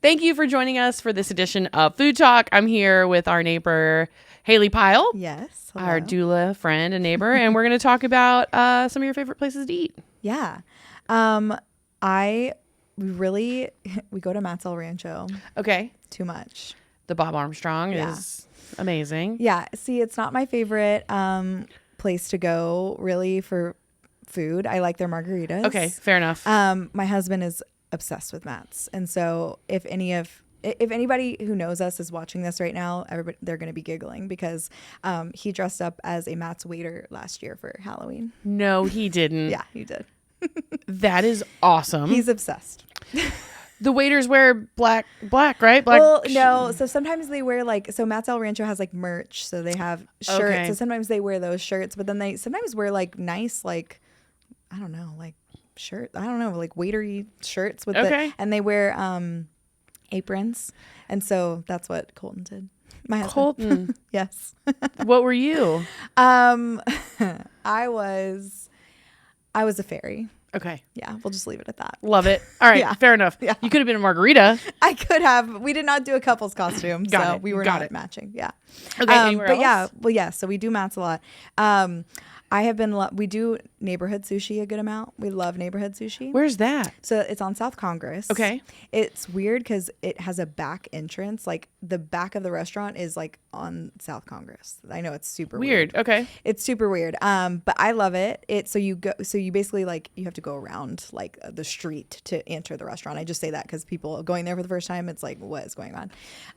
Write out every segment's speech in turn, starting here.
Thank you for joining us for this edition of Food Talk. I'm here with our neighbor, Hailey Pyle. Yes. Hello. Our doula friend and neighbor. And we're going to talk about some of your favorite places to eat. Yeah. We go to Matt's El Rancho Okay. too much. The Bob Armstrong is amazing. Yeah. See, it's not my favorite place to go really for food. I like their margaritas. Okay. Fair enough. My husband is obsessed with Matt's. And so if anybody who knows us is watching this right now, they're going to be giggling because he dressed up as a Matt's waiter last year for Halloween. No, he didn't. Yeah, he did. That is awesome. He's obsessed. The waiters wear black, right? Black. Well, no. So sometimes they wear Matt's El Rancho has like merch. So they have shirts. Okay. So sometimes they wear those shirts, but then they sometimes wear like nice, like, I don't know, like shirt. I don't know, like waitery shirts with and they wear aprons. And so that's what Colton did. My husband. Colton. Yes. What were you? I was a fairy. Okay. Yeah, we'll just leave it at that. Love it. All right. Yeah. Fair enough. Yeah. You could have been a margarita. I could have. We did not do a couple's costume, Got it. we were Got not it. matching. Yeah. Okay. Anywhere else? Yeah. Well, yeah. So we do Matt's a lot. I have been. We do neighborhood sushi a good amount. We love neighborhood sushi. Where's that? So it's on South Congress. Okay. It's weird because it has a back entrance. Like the back of the restaurant is like on South Congress. I know it's super weird. Okay. It's super weird. But I love it. So you basically like you have to go around like the street to enter the restaurant. I just say that because people going there for the first time, it's like, what is going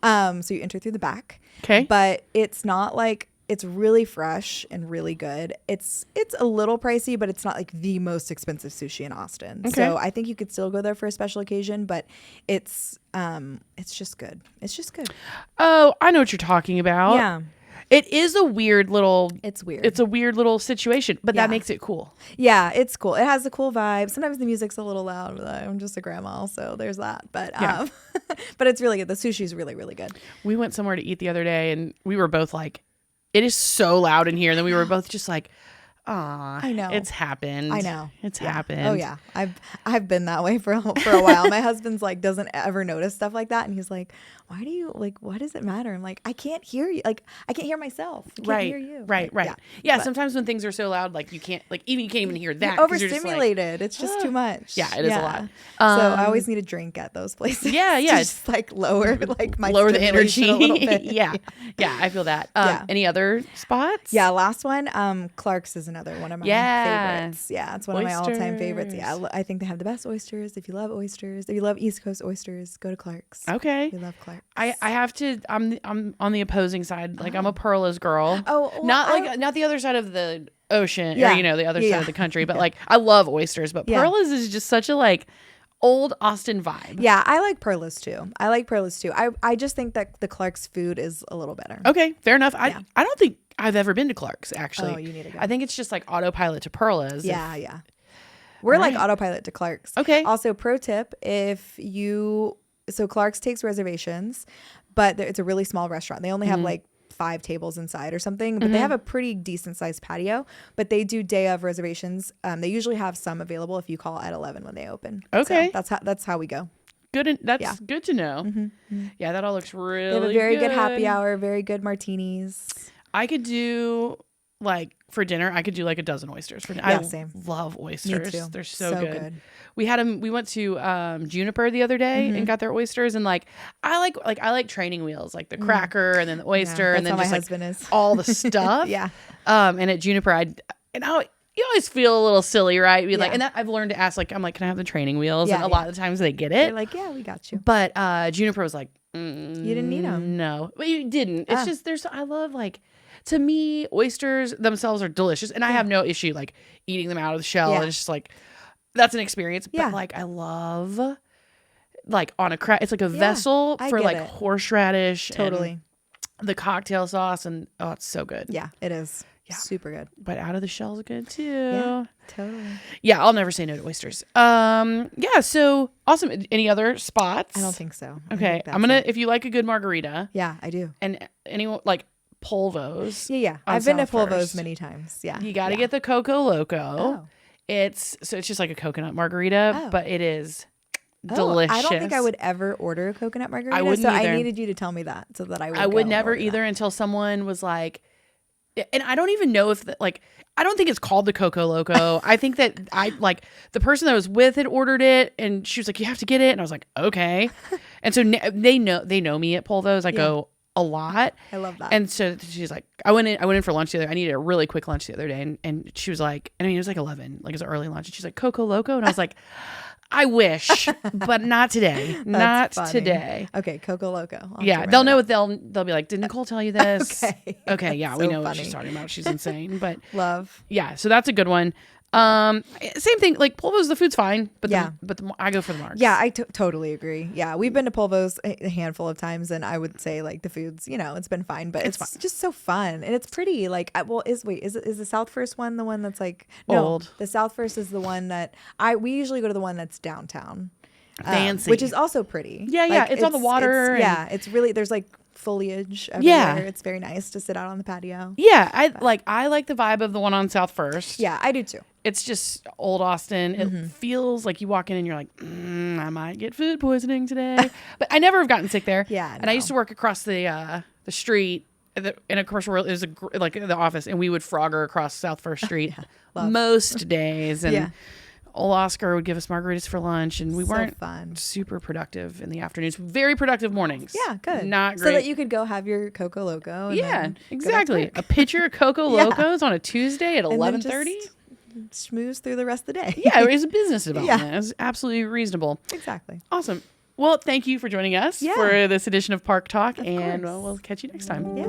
on? So you enter through the back. Okay. But it's not like, it's really fresh and really good. It's a little pricey, but it's not like the most expensive sushi in Austin. Okay. So I think you could still go there for a special occasion, but it's just good. It's just good. Oh, I know what you're talking about. Yeah. It is a weird little. It's weird. It's a weird little situation, but Yeah. that makes it cool. Yeah, it's cool. It has a cool vibe. Sometimes the music's a little loud. I'm just a grandma, so there's that. But but it's really good. The sushi's really, really good. We went somewhere to eat the other day, and we were both like, "It is so loud in here." And then we were both just like, "Ah, I know. it's happened. I know. It's Yeah. happened." Oh yeah, I've been that way for a while. My husband's like doesn't ever notice stuff like that, and he's like, "Why do you like? What does it matter?" I'm like, "I can't hear you. Like I can't hear myself. I can't hear you." Right. Like, Yeah. But Sometimes when things are so loud, like you can't even hear that. you're 'cause you're just like, overstimulated. It's just too much. Yeah, it is a lot. So I always need a drink at those places. Yeah, to yeah. just like lower like my lower the energy stimulation a little bit. yeah, I feel that. Yeah. Any other spots? Yeah, last one. Clark's is another one of my favorites. Yeah, it's one of my all-time favorites. Yeah, Oysters. I think they have the best oysters. If you love oysters, if you love East Coast oysters, go to Clark's. Okay. We love Clark's. I have to. I'm on the opposing side. Like I'm a Perla's girl. Oh, well, not the other side of the ocean. Yeah. Or the other Yeah, side yeah. of the country. But like I love oysters. But Yeah. Perla's is just such a like old Austin vibe. Yeah, I like Perla's too. I just think that the Clark's food is a little better. Okay, fair enough. Yeah. I don't think I've ever been to Clark's actually. Oh, you need to go. I think it's just like autopilot to Perla's. Yeah. We're like Right. autopilot to Clark's. Okay. Also, pro tip, so Clark's takes reservations, but it's a really small restaurant. They only have like 5 tables inside or something, but they have a pretty decent sized patio, but they do day of reservations. They usually have some available if you call at 11 when they open. Okay. So that's how we go. Good. That's Yeah. good to know. Yeah, that all looks really They have a very good happy good. hour, very good martinis. I could do like for dinner. I could do like a dozen oysters for dinner. Yeah, I same. love oysters. Me too. They're so good. good. We went to Juniper the other day and got their oysters, and like I like training wheels, like the cracker and then the oyster and that's then how just my like husband is. all the stuff. Yeah. And at Juniper, you always feel a little silly, right? Be like, Yeah. and that I've learned to ask, like, I'm like, can I have the training wheels? Yeah, And a lot of the times they get They're it. like, yeah, we got you. But Juniper was like, You didn't need them. No, but you didn't. It's just I love like. To me, oysters themselves are delicious, and I have no issue like eating them out of the shell. Yeah. And it's just like that's an experience. Yeah. But like I love like on a crack. It's like a vessel I for get like it. horseradish. Totally. And the cocktail sauce, and oh, it's so good. Yeah, it is. Yeah. Super good. But out of the shell's good too. Yeah, totally. Yeah, I'll never say no to oysters. Yeah, so awesome. Any other spots? I don't think so. I Okay, think that's I'm gonna. it. If you like a good margarita, Yeah, I do. and anyone like Polvo's. Yeah. on I've been to South Polvo's First. many times. Yeah. You got to yeah. get the Coco Loco. Oh. It's just like a coconut margarita, Oh. but it is delicious. I don't think I would ever order a coconut margarita. I wouldn't so either. I needed you to tell me that so that I would. I would go never order either that. until someone was like, and I don't even know if like, I don't think it's called the Coco Loco. I think that the person that was with it ordered it and she was like, you have to get it. And I was like, okay. And so they know me at Polvo's. I go a lot. I love that. And so she's like, I went in for lunch the other, I needed a really quick lunch the other day. And she was like, I mean, it was like 11, like it was an early lunch. And she's like, Coco Loco. And I was like, I wish, but not today. Not funny. Today. Okay, Coco Loco. Yeah, they'll know what they'll be like. Did Nicole tell you this? Okay, yeah, we know what funny. she's talking about. She's insane, but Love. yeah, so that's a good one. Same thing. Like Polvo's, the food's fine, but I go for the marks. Yeah, I totally agree. Yeah, we've been to Polvo's a handful of times, and I would say like the food's, it's been fine, but it's just so fun and it's pretty. Like, is the South First one the one that's like old? No, the South First is the one that we usually go to the one that's downtown, fancy, which is also pretty. Yeah, like, it's on the water. It's really there's like foliage everywhere. Yeah, it's very nice to sit out on the patio. Yeah, I like the vibe of the one on South First. Yeah, I do too. It's just old Austin. It feels like you walk in and you're like, I might get food poisoning today. But I never have gotten sick there. Yeah, and I used to work across the street in a commercial world. It was like the office, and we would Frogger across South First Street most days. And old Oscar would give us margaritas for lunch, and we weren't super productive in the afternoons. Very productive mornings. Yeah, good. Not great. So that you could go have your Coco Loco. And exactly. A pitcher of Coco Locos on a Tuesday at 11:30. Schmooze through the rest of the day. Yeah, it was a business development. It was absolutely reasonable. Exactly. Awesome. Well, thank you for joining us for this edition of Park Talk, and we'll catch you next time. Yeah.